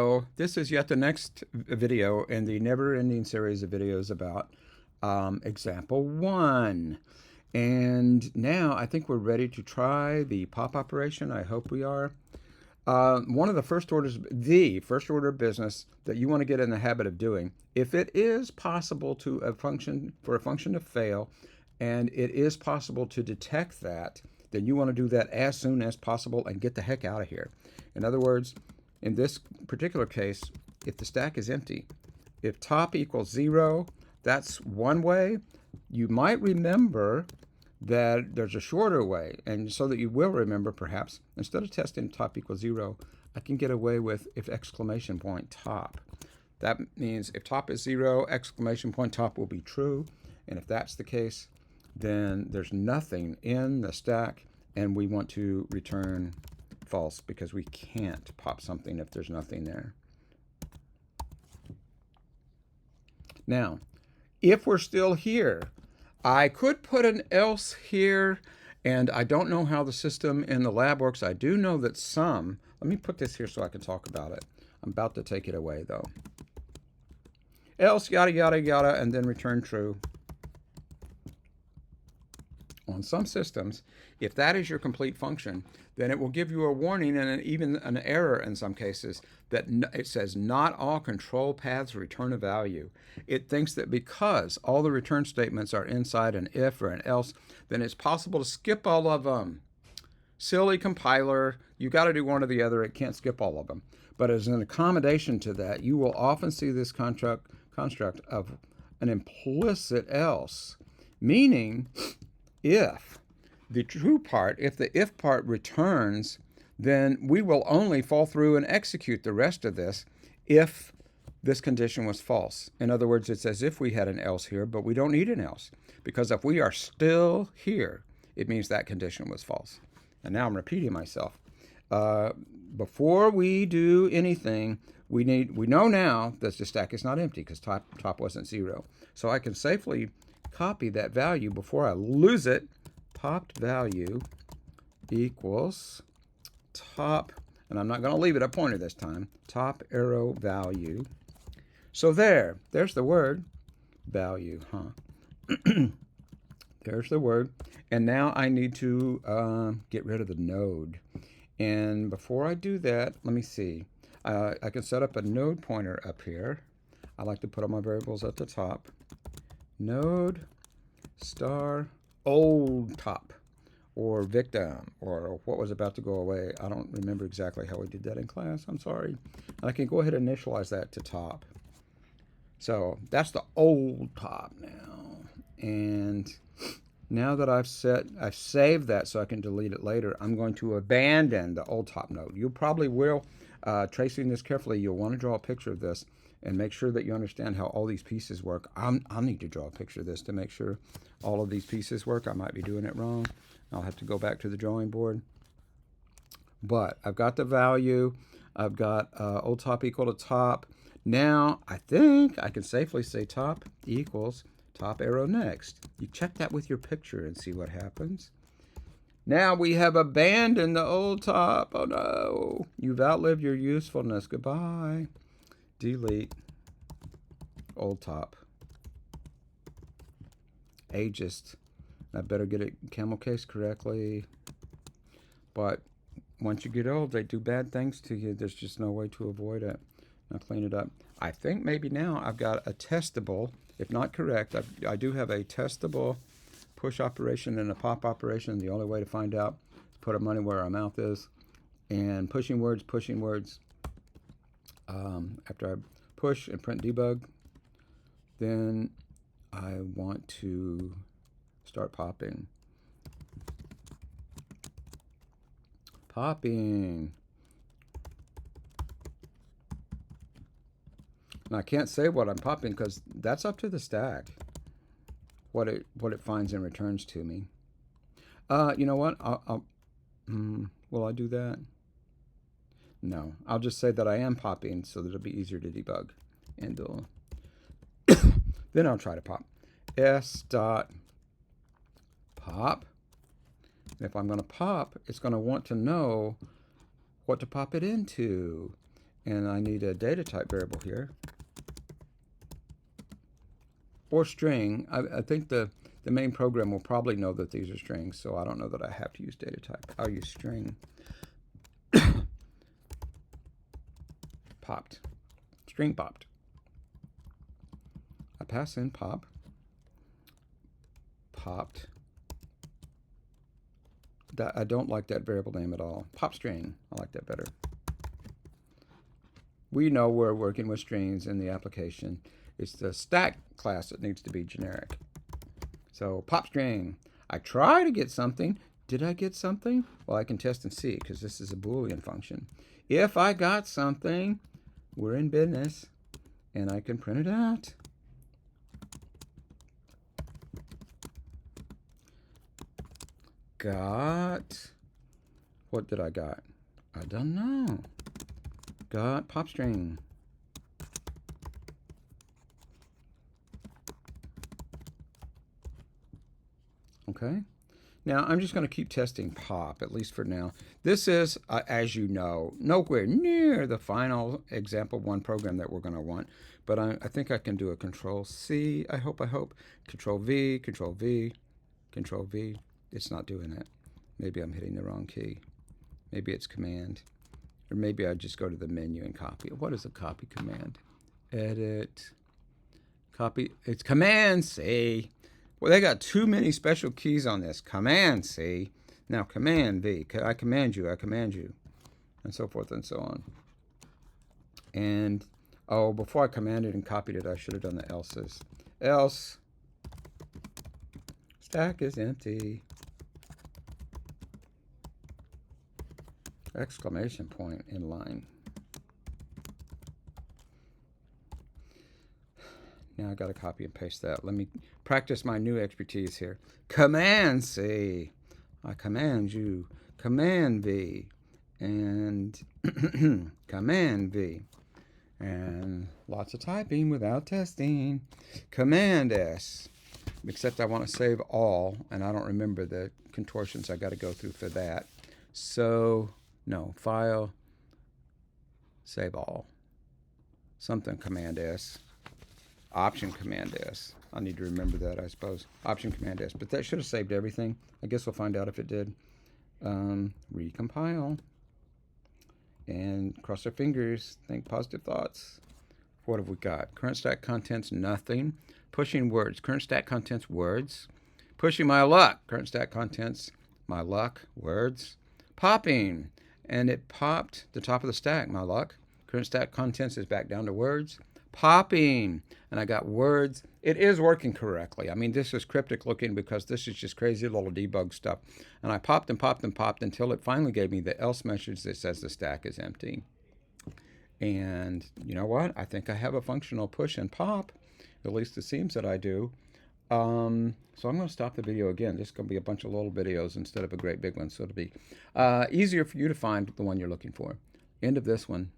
So this is yet the next video in the never-ending series of videos about example 1. And now I think we're ready to try the pop operation. I hope we are. One of the first order of business that you want to get in the habit of doing, if it is possible for a function to fail, and it is possible to detect that, then you want to do that as soon as possible and get the heck out of here. In other words, in this particular case, if the stack is empty, if top equals 0, that's one way. You might remember that there's a shorter way, and so that you will remember, perhaps, instead of testing top equals 0, I can get away with if exclamation point top. That means if top is 0, exclamation point top will be true, and if that's the case, then there's nothing in the stack, and we want to return false because we can't pop something if there's nothing there. Now, if we're still here, I could put an else here, and I don't know how the system in the lab works. I do know that let me put this here so I can talk about it. I'm about to take it away though. Else, yada, yada, yada, and then return true. On some systems, if that is your complete function, then it will give you a warning and even an error in some cases that it says not all control paths return a value. It thinks that because all the return statements are inside an if or an else, then it's possible to skip all of them. Silly compiler, you got to do one or the other. It can't skip all of them. But as an accommodation to that, you will often see this construct of an implicit else, meaning if the true part, if the if part returns, then we will only fall through and execute the rest of this if this condition was false. In other words, it's as if we had an else here, but we don't need an else, because if we are still here, it means that condition was false. And now I'm repeating myself. Before we do anything, we know now that the stack is not empty because top wasn't 0. So I can safely copy that value before I lose it. Popped value equals top, and I'm not going to leave it a pointer this time, top arrow value. So there's the word value, There's the word. And now I need to get rid of the node. And before I do that, let me see. I can set up a node pointer up here. I like to put all my variables at the top. Node star old top, or victim, or what was about to go away. I don't remember exactly how we did that in class. I'm sorry. I can go ahead and initialize that to top. So that's the old top now. And now that I've saved that so I can delete it later, I'm going to abandon the old top node. You probably will, tracing this carefully, you'll want to draw a picture of this and make sure that you understand how all these pieces work. I'll need to draw a picture of this to make sure all of these pieces work. I might be doing it wrong. I'll have to go back to the drawing board. But I've got the value. I've got old top equal to top. Now I think I can safely say top equals top arrow next. You check that with your picture and see what happens. Now we have abandoned the old top. Oh no, you've outlived your usefulness. Goodbye. Delete old top. Ageist. I better get it camel case correctly. But once you get old, they do bad things to you. There's just no way to avoid it. Now clean it up. I think maybe now I've got a testable, if not correct, I do have a testable push operation and a pop operation. The only way to find out is put our money where our mouth is. And pushing words. After I push and print debug, then I want to start popping. Popping. And I can't say what I'm popping because that's up to the stack. What it finds and returns to me. You know what? Will I do that? No, I'll just say that I am popping so that it'll be easier to debug. And then I'll try to pop. S dot pop. If I'm going to pop, it's going to want to know what to pop it into. And I need a data type variable here. Or string. I think the main program will probably know that these are strings, so I don't know that I have to use data type. I'll use string. Popped. String popped. I pass in pop. Popped. I don't like that variable name at all. Pop string. I like that better. We know we're working with strings in the application. It's the stack class that needs to be generic. So pop string. I try to get something. Did I get something? Well, I can test and see because this is a Boolean function. If I got something, we're in business, and I can print it out. Got, what did I got? I don't know. Got pop string. Okay. Now, I'm just going to keep testing pop, at least for now. This is, as you know, nowhere near the final example 1 program that we're going to want. But I think I can do a Control-C, I hope. Control-V, Control-V, Control-V. It's not doing it. Maybe I'm hitting the wrong key. Maybe it's Command. Or maybe I just go to the menu and copy. What is a copy command? Edit. Copy. It's Command-C. Well, they got too many special keys on this. Command-C. Now, Command-V. I command you, and so forth and so on. And, oh, before I commanded and copied it, I should have done the else's. Else, stack is empty. Exclamation point in line. Now I got to copy and paste that. Let me practice my new expertise here. Command-C. I command you. Command-V. And Command-V. And lots of typing without testing. Command-S. Except I want to save all, and I don't remember the contortions I got to go through for that. So, no, File, Save All. Something Command-S. Option Command-S. I need to remember that, I suppose. Option Command-S. But that should have saved everything. I guess we'll find out if it did. Recompile. And cross our fingers. Think positive thoughts. What have we got? Current stack contents, nothing. Pushing words. Current stack contents, words. Pushing my luck. Current stack contents, my luck, words. Popping. And it popped the top of the stack, my luck. Current stack contents is back down to words. Popping. And I got words. It is working correctly. I mean, this is cryptic looking because this is just crazy little debug stuff. And I popped and popped and popped until it finally gave me the else message that says the stack is empty. And you know what? I think I have a functional push and pop. At least it seems that I do. So I'm going to stop the video again. This is going to be a bunch of little videos instead of a great big one. So it'll be easier for you to find the one you're looking for. End of this one.